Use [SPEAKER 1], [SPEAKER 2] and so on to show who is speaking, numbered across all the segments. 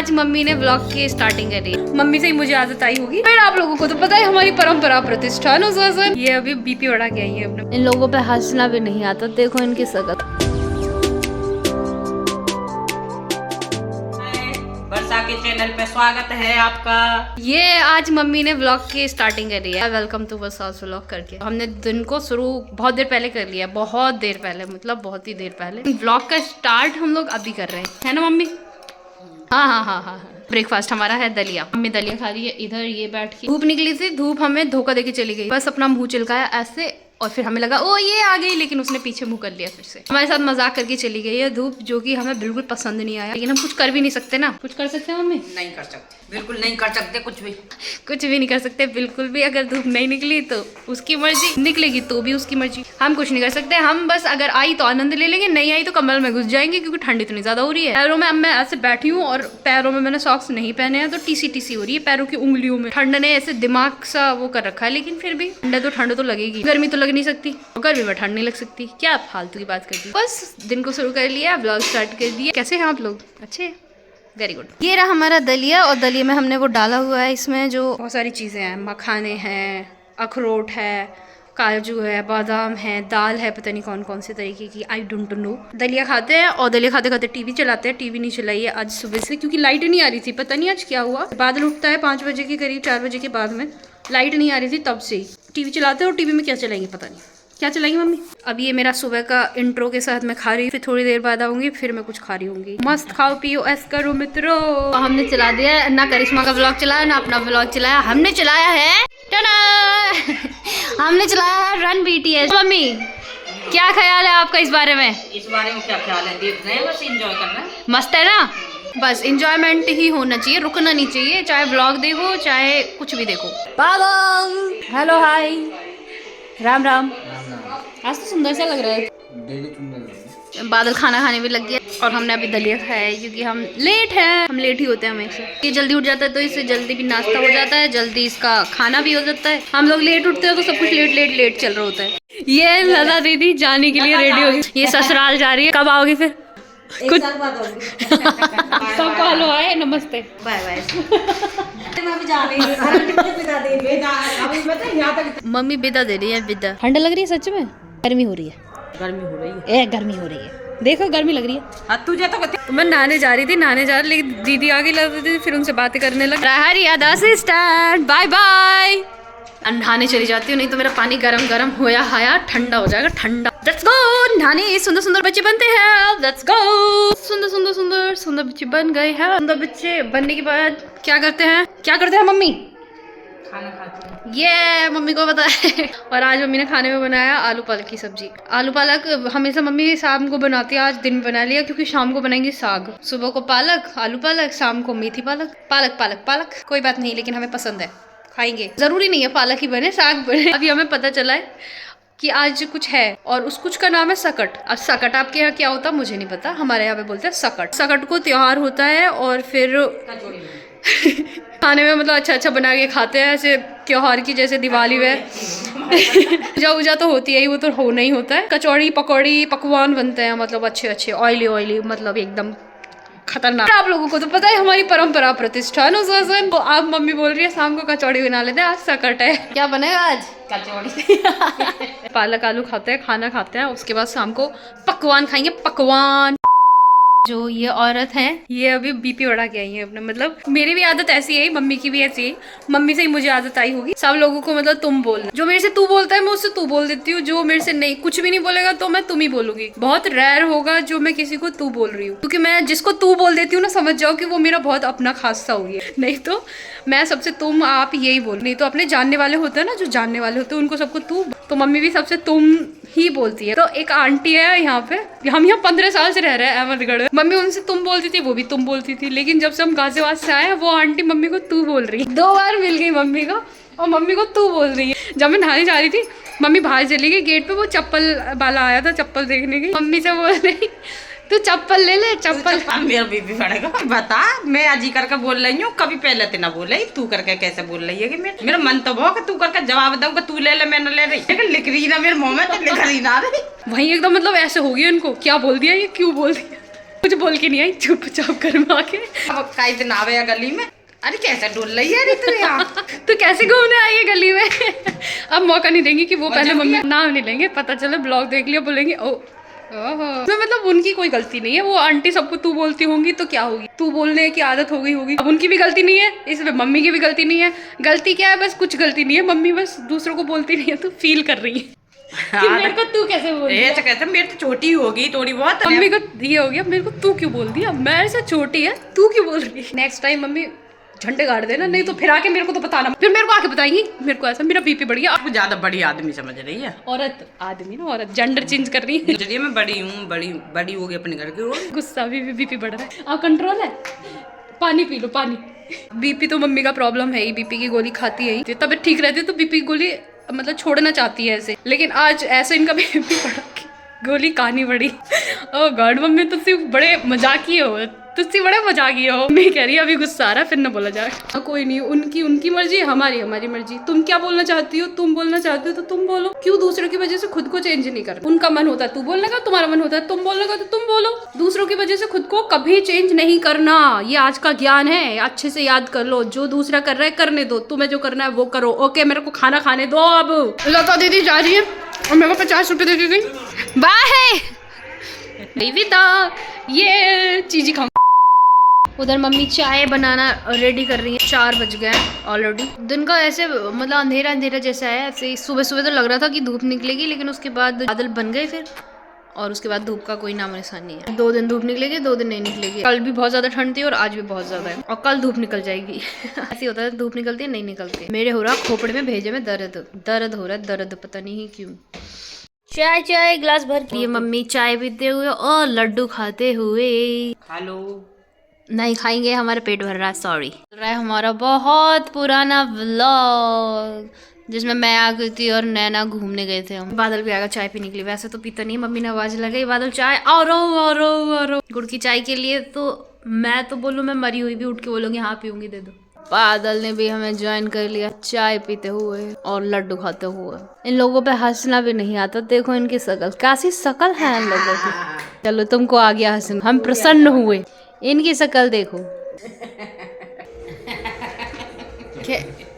[SPEAKER 1] आज मम्मी ने व्लॉग की स्टार्टिंग करी। मम्मी से ही मुझे आदत आई होगी, फिर आप लोगों को तो पता है हमारी परंपरा प्रतिष्ठान अनुशासन। ये अभी बीपी बढ़ा के आई है अपने। इन लोगों पे हंसना भी नहीं आता, देखो इनकी शकल।
[SPEAKER 2] वर्षा के चैनल पे स्वागत है आपका।
[SPEAKER 1] ये आज मम्मी ने व्लॉग की स्टार्टिंग करी है, वेलकम टू वर्षास व्लॉग करके। हमने दिन को शुरू बहुत देर पहले कर लिया, बहुत देर पहले, मतलब बहुत ही देर पहले। व्लॉग का स्टार्ट हम लोग अभी कर रहे हैं, है ना मम्मी? हाँ। ब्रेकफास्ट हमारा है दलिया। मम्मी दलिया खा रही है इधर ये बैठ के। धूप निकली थी, धूप हमें धोखा देके चली गई, बस अपना मुंह चिलकाया ऐसे और फिर हमें लगा ओ ये आ गई, लेकिन उसने पीछे मुंह कर लिया फिर से। हमारे साथ मजाक करके चली गई है धूप, जो कि हमें बिल्कुल पसंद नहीं आया, लेकिन हम कुछ कर भी नहीं सकते ना। कुछ कर सकते हैं मम्मी?
[SPEAKER 2] नहीं कर सकते, बिल्कुल नहीं कर सकते, कुछ भी
[SPEAKER 1] नहीं कर सकते बिल्कुल भी। अगर धूप नहीं निकली तो उसकी मर्जी, निकलेगी तो भी उसकी मर्जी, हम कुछ नहीं कर सकते। हम बस अगर आई तो आनंद ले लेंगे, नहीं आई तो कमल में घुस जाएंगे, क्योंकि ठंड इतनी ज्यादा हो रही है। पैरों में अब मैं ऐसे बैठी हूँ और पैरों में मैंने सॉक्स नहीं पहने हैं, तो टीसी हो रही है पैरों की उंगलियों में। ठंड ने ऐसे दिमाग सा वो कर रखा है, लेकिन फिर भी ठंड तो लगेगी। गर्मी तो लग नहीं सकती, गर्मी में ठंड नहीं लग सकती, क्या फालतू की बात कर दी। बस दिन को शुरू कर लिया, ब्लॉग स्टार्ट कर दिया। कैसे हैं आप लोग? अच्छे, वेरी गुड। ये रहा हमारा दलिया, और दलिया में हमने वो डाला हुआ है, इसमें जो बहुत सारी चीज़ें हैं, मखाने हैं, अखरोट है, काजू है, बादाम है, दाल है, पता नहीं कौन कौन से तरीके की, आई डोंट नो। दलिया खाते हैं और दलिया खाते खाते टीवी चलाते हैं। टीवी नहीं चलाई है आज सुबह से, क्योंकि लाइट नहीं आ रही थी। पता नहीं आज क्या हुआ, बादल उठता है 5 बजे के करीब, 4 बजे के बाद में लाइट नहीं आ रही थी, तब से ही टीवी चलाते हैं। और टीवी में क्या चलाएंगे पता नहीं क्या चलाएंगी मम्मी। अब ये मेरा सुबह का इंट्रो के साथ मैं खा रही हूँ, फिर थोड़ी देर बाद आऊंगी, फिर मैं कुछ खा रही हूँगी। मस्त खाओ पियो ऐस करो मित्रों। हमने चला दिया ना, करिश्मा का व्लॉग चलाया ना अपना व्लॉग चलाया, हमने चलाया है हमने चलाया है रन BTS। मम्मी क्या ख्याल है आपका इस बारे में?
[SPEAKER 2] इस बारे में क्या ख्याल है? देख रहे हैं, बस एंजॉय कर रहे हैं।
[SPEAKER 1] मस्त है ना, बस इंजॉयमेंट ही होना चाहिए, रुकना नहीं चाहिए, चाहे व्लॉग देखो चाहे कुछ भी देखो। बादल हेलो हाय, राम राम। आज तो सुंदर सा लग रहा है। बादल खाना खाने भी लग गया, और हमने अभी दलिया खाया है, क्योंकि हम लेट हैं, हम लेट ही होते हैं हमेशा। ये जल्दी उठ जाता है तो इससे जल्दी भी नाश्ता हो जाता है, जल्दी इसका खाना भी हो जाता है। हम लोग लेट उठते हैं तो सब कुछ लेट चल रहा होता है। ये लता दीदी जाने के लिए रेडी होगी, ये ससुराल जा रही है। कब आओगी फिर? कुछ सबको हेलो हाय नमस्ते
[SPEAKER 2] बाय बाय।
[SPEAKER 1] मम्मी विदा दे रही है, विदा। ठंड लग रही है सच में? गर्मी हो रही है,
[SPEAKER 2] गर्मी हो रही है,
[SPEAKER 1] गर्मी हो रही है, देखो गर्मी लग रही है।
[SPEAKER 2] हाँ तुझे तो
[SPEAKER 1] मैं नहाने जा रही थी, लेकिन दीदी आगे लग रही थी, फिर उनसे बातें करने लग असिस्टेंट बाय बाय। नहाने चली जाती हूँ, नहीं तो मेरा पानी गरम होया हाया ठंडा हो जाएगा, ठंडा। लेट्स गो नहाने, सुंदर बच्चे बनते हैं। Let's go. सुंदर बच्चे बन गए हैं। सुंदर बच्चे बनने के बाद क्या करते हैं मम्मी?
[SPEAKER 2] खाना खाते हैं।
[SPEAKER 1] ये मम्मी को पता है। और आज मम्मी ने खाने में बनाया आलू पालक की सब्जी। आलू पालक हमेशा मम्मी शाम को बनाती है, आज दिन में बना लिया, क्योंकि शाम को बनाएंगे साग। सुबह को पालक, आलू पालक, शाम को मेथी पालक। पालक कोई बात नहीं, लेकिन हमें पसंद है, खाएंगे। जरूरी नहीं है पालक ही बने, साग बने। अभी हमें पता चला है कि आज कुछ है, और उस कुछ का नाम है सकट। अब सकट आपके यहाँ क्या होता है मुझे नहीं पता, हमारे यहाँ पे बोलते हैं सकट। सकट को त्योहार होता है, और फिर खाने में मतलब अच्छा बना के खाते हैं, ऐसे त्योहार की जैसे दिवाली में पूजा तो होती है, वो तो होना ही होता है। कचौड़ी पकौड़ी पकवान बनते हैं, मतलब अच्छे ऑयली, मतलब एकदम खतरनाक। आप लोगों को तो पता है हमारी परंपरा प्रतिष्ठान अनुशासन। तो आप मम्मी बोल रही है शाम को कचौड़ी बना लेते हैं, आज सकट है। क्या बनेगा आज?
[SPEAKER 2] कचौड़ी।
[SPEAKER 1] पालक आलू खाते हैं, खाना खाते हैं, उसके बाद शाम को पकवान खाएंगे, पकवान। जो ये औरत है, ये अभी बीपी बढ़ा के आई है अपने, मतलब मेरी भी आदत ऐसी है, मम्मी की भी ऐसी है। मम्मी से ही मुझे आदत आई होगी सब लोगों को, मतलब तुम बोलना। जो मेरे से तू बोलता है मैं उससे तू बोल देती हूँ, जो मेरे से नहीं कुछ भी नहीं बोलेगा तो मैं तुम ही बोलूंगी। बहुत रेयर होगा जो मैं किसी को तू बोल रही हूँ, क्योंकि मैं जिसको तू बोल देती हूँ ना, समझ जाओ कि वो मेरा बहुत अपना खासा हो गया। नहीं तो मैं सबसे तुम आप यही बोल, नहीं तो अपने जानने वाले होते हैं ना, जो जानने वाले होते हैं उनको सबको तू। तो मम्मी भी सबसे तुम ही बोलती है। तो एक आंटी है यहाँ पे, हम यहाँ 15 साल से रह रहे हैं अहमदगढ़। मम्मी उनसे तुम बोलती थी, वो भी तुम बोलती थी, लेकिन जब से हम गाजियाबाद से आए वो आंटी मम्मी को तू बोल रही है। 2 बार मिल गई मम्मी को, और मम्मी को तू बोल रही है। जब मैं नहाने जा रही थी, मम्मी बाहर चली गई, गेट पे वो चप्पल वाला आया था, चप्पल देखने की। मम्मी से बोल रही तू चप्पल ले ले, चप्पल।
[SPEAKER 2] मेरा बीपी बढ़ेगा। बता, मैं अजी करके बोल रही हूँ, कभी पहले तो ना बोल रही, तू करके कैसे बोल रही है? कि मेरा मन तो बहुत तू करके जवाब दूंगा, तू ले ले, मैं न ले रही, लेकिन लिख रही ना मेरे मुंह में, तो लिख रही ना रही।
[SPEAKER 1] वही एकदम मतलब ऐसे हो गया इनको, क्या बोल दिया ये, क्यों बोल दिया। कुछ बोल के नहीं आई, चुपचाप घर में आके।
[SPEAKER 2] अब कई दिन आवे या गली में, अरे कैसे डोल रही है तू यहाँ।
[SPEAKER 1] तो कैसे घूमने आई है गली में? अब मौका नहीं देंगे कि वो पहले मम्मी नाम नहीं लेंगे, पता चले ब्लॉग देख लिया बोलेंगे ओ ओहो। तो मतलब उनकी कोई गलती नहीं है, वो आंटी सबको तू बोलती होंगी तो क्या होगी, तू बोलने की आदत हो गई होगी। अब उनकी भी गलती नहीं है, इसमें मम्मी की भी गलती नहीं है। गलती क्या है, बस कुछ गलती नहीं है, मम्मी बस दूसरों को बोलती नहीं है तो फील कर रही है कि मेरे को तू कैसे बोल दिया।
[SPEAKER 2] तो कहते मेरे तो छोटी होगी थोड़ी बहुत,
[SPEAKER 1] मम्मी को ये हो गया, मेरे को तू क्यों बोल दिया, मेरे से छोटी है तू क्यों बोल रही है। नेक्स्ट टाइम मम्मी झंडे गाड़ देना, नहीं तो फिर आके मेरे को तो बताना, फिर मेरे को आके बताएंगी मेरे को ऐसा, मेरा बीपी बढ़ गया।
[SPEAKER 2] आपको ज्यादा बड़ी आदमी समझ रही है।
[SPEAKER 1] औरत आदमी ना, औरत जेंडर चेंज कर रही है।
[SPEAKER 2] चलिए मैं बड़ी हूँ, बड़ी होगी अपने घर की।
[SPEAKER 1] गुस्सा भी बीपी बढ़ रहा है। अब कंट्रोल है, पानी पी लो पानी। बीपी तो मम्मी का प्रॉब्लम है ही, बीपी की गोली खाती है ही, तबियत ठीक रहती है तो बीपी की गोली मतलब छोड़ना चाहती है ऐसे, लेकिन आज ऐसे इनका बीपी बढ़ा के गोली कहानी पड़ी। ओ गॉड मम्मी तुझसे बड़े मजाकी हो, तुझसे बड़े मजाकी हो। मैं कह रही है अभी गुस्सा आ रहा है, फिर ना बोला जाए। कोई नहीं, उनकी मर्जी, हमारी मर्जी। तुम क्या बोलना चाहती हो, तुम बोलना चाहते हो तो तुम बोलो, क्यों दूसरों की वजह से खुद को चेंज नहीं करना। उनका मन होता है तू बोलने का, तुम्हारा मन होता है तुम बोलने का तो तुम बोलो। दूसरों की वजह से खुद को कभी चेंज नहीं करना, ये आज का ज्ञान है, अच्छे से याद कर लो। जो दूसरा कर रहा है करने दो, तुम्हें जो करना है वो करो। ओके मेरे को खाना खाने दो। अब लता दीदी जा रही है और मेरे को 50 रुपए दे के गई, बाय विदा, ये चीज़ी खाऊं। उधर मम्मी चाय बनाना रेडी कर रही है, 4 बज गए ऑलरेडी। दिन का ऐसे मतलब अंधेरा जैसा है, ऐसे सुबह तो लग रहा था कि धूप निकलेगी, लेकिन उसके बाद बादल बन गए फिर, और उसके बाद धूप का कोई नामो निशान नहीं है। 2 दिन धूप निकलेगी, 2 दिन नहीं निकलेगी। कल भी बहुत ज्यादा ठंड थी और आज भी बहुत ज्यादा है, और कल धूप निकल जाएगी। ऐसे होता है, धूप निकलती है नहीं निकलती। मेरे हो रहा खोपड़े में भेजे में दर्द हो रहा है, दर्द पता नहीं क्यों। चाय ग्लास भर के मम्मी चाय पीते हुए और लड्डू खाते हुए।
[SPEAKER 2] हेलो
[SPEAKER 1] नहीं खाएंगे, हमारा पेट भर रहा है, सॉरी। चल रहा है हमारा बहुत पुराना व्लॉग, जिसमें मैं आ गई थी और नैना घूमने गए थे हम। बादल भी आएगा चाय पीने के लिए, वैसे तो पीता नहीं, मम्मी ने आवाज लगाई बादल चाय और गुड़ की चाय के लिए। तो मैं तो बोलूँ, मैं मरी हुई भी उठ के बोलूँगी हाँ पीऊंगी, दे दो। बादल ने भी हमें ज्वाइन कर लिया चाय पीते हुए और लड्डू खाते हुए। इन लोगों पे हंसना भी नहीं आता, देखो इनकी शकल, कैसी शकल है इन लोगों की। चलो तुमको आ गया हंसना, हम प्रसन्न हुए। इनकी शकल देखो।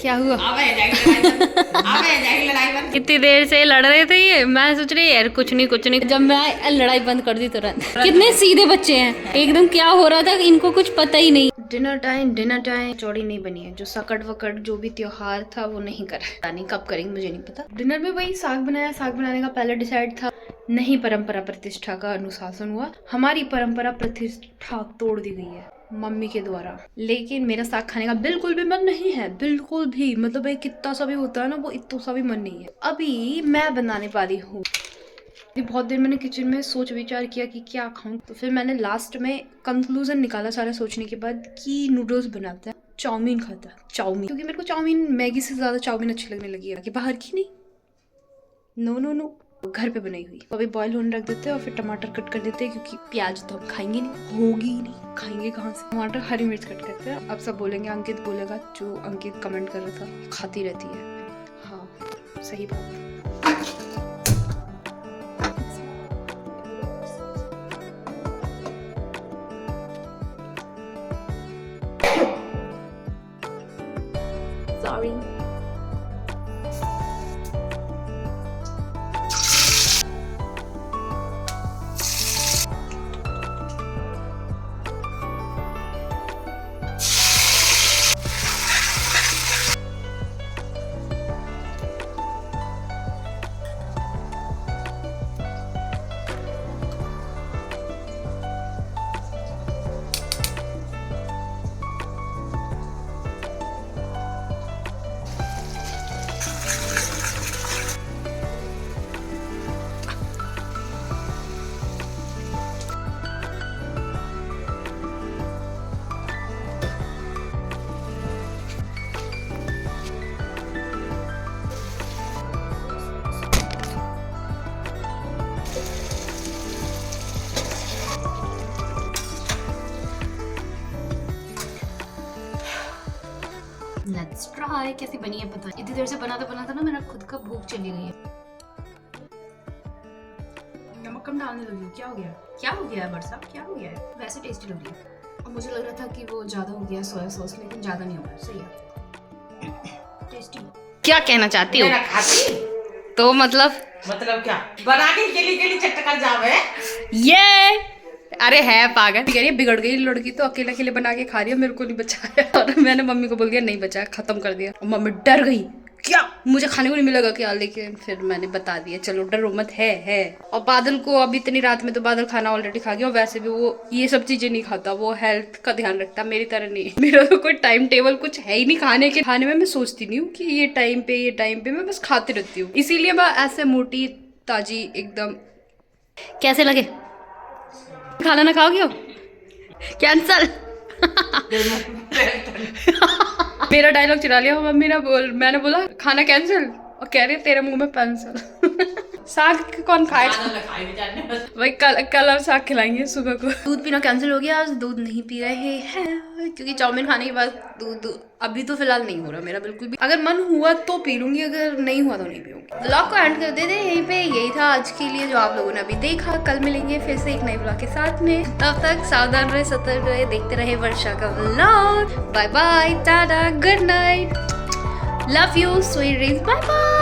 [SPEAKER 1] क्या हुआ? इतनी देर से लड़ रहे थे ये, मैं सोच रही यार कुछ नहीं। जब मैं लड़ाई बंद कर दी तुरंत। कितने सीधे बच्चे हैं एकदम, क्या हो रहा था इनको कुछ पता ही नहीं। डिनर टाइम चौड़ी नहीं बनी है, जो सकट वकट जो भी त्योहार था वो नहीं करा, नहीं कब करेंगे मुझे नहीं पता। डिनर में वही साग बनाया, साग बनाने का पहले डिसाइड था, नहीं परंपरा प्रतिष्ठा का अनुशासन हुआ, हमारी परंपरा प्रतिष्ठा तोड़ दी गई है मम्मी के द्वारा। लेकिन मेरा साग खाने का बिल्कुल भी मन नहीं है, बिल्कुल भी, मतलब एक कितना सा भी होता है ना, वो इतना सा भी मन नहीं है। अभी मैं बनाने वाली हूँ, बहुत देर मैंने किचन में सोच विचार किया कि क्या खाऊं, तो फिर मैंने लास्ट में कंक्लूजन निकाला सारा सोचने के बाद कि नूडल्स बनाते हैं, चाउमीन खाता है, चाउमीन, क्योंकि मेरे को चाउमीन मैगी से ज्यादा चाउमीन अच्छी लगने लगी है कि बाहर की नहीं, नो घर पे बनाई हुई। अभी बॉईल होने रख देते हैं और फिर टमाटर कट कर देते हैं, क्योंकि प्याज तो हम खाएंगे नहीं, होगी ही नहीं, खाएंगे कहाँ से। टमाटर हरी मिर्च कट करते हैं। अब सब बोलेंगे, अंकित बोलेगा, जो अंकित कमेंट कर रहा था खाती रहती है, हाँ सही बात। Sorry. Let's try. कैसी बनी है पता, इतनी देर से बनाता ना मेरा खुद का भूख चली गई है। नमक कम डालने लगी हूँ। क्या हो गया? क्या हो गया वर्षा? क्या हो गया है? वैसे टेस्टी लग रही है। और मुझे लग रहा था कि वो ज्यादा हो गया सोया सॉस, लेकिन ज्यादा नहीं होगा। सही है, टेस्टी। क्या कहना चाहती हो?
[SPEAKER 2] मेरा खाती
[SPEAKER 1] तो मतलब
[SPEAKER 2] क्या बना के गली चटका जावे।
[SPEAKER 1] ये अरे है पागल। कह रही है बिगड़ गई लड़की तो अकेले अकेले बना के खा रही है, मेरे को नहीं बचाया। और मैंने मम्मी को बोल दिया नहीं बचाया, खत्म कर दिया। और मम्मी डर गई, क्या मुझे खाने को नहीं मिलेगा क्या? लेकिन फिर मैंने बता दिया चलो डरो मत, है। और बादल को अभी इतनी रात में तो बादल खाना ऑलरेडी खा गया, और वैसे भी वो ये सब चीजें नहीं खाता, वो हेल्थ का ध्यान रखता, मेरी तरह नहीं। मेरा तो कोई टाइम टेबल कुछ है ही नहीं खाने के। खाने में मैं सोचती नहीं हूँ कि ये टाइम पे मैं बस खाती रहती हूँ, इसीलिए मैं ऐसे मोटी ताजी एकदम। कैसे लगे? खाना ना खाओगे हो? कैंसल। मेरा डायलॉग चुरा लिया मम्मी ने। मैंने बोला खाना कैंसिल, और कह रही है तेरे मुंह में पेंसिल। साग कौन खाएगा? भाई कल और साग खिलाएंगे सुबह को। दूध पीना कैंसिल हो गया, आज दूध नहीं पी रहे हैं क्योंकि चाउमीन खाने के बाद दूध अभी तो फिलहाल नहीं हो रहा मेरा बिल्कुल भी। अगर मन हुआ तो पी लूंगी, अगर नहीं हुआ तो नहीं पीऊंगी। व्लॉग को एंड कर देते यहीं पे। यही था आज के लिए जो आप लोगों ने अभी देखा। कल मिलेंगे फिर से एक नए व्लॉग के साथ में। तब तक सावधान रहे, सतर्क रहे, देखते रहे वर्षा का vlog. Bye bye, tata, good night, love you, sweet dreams, bye bye.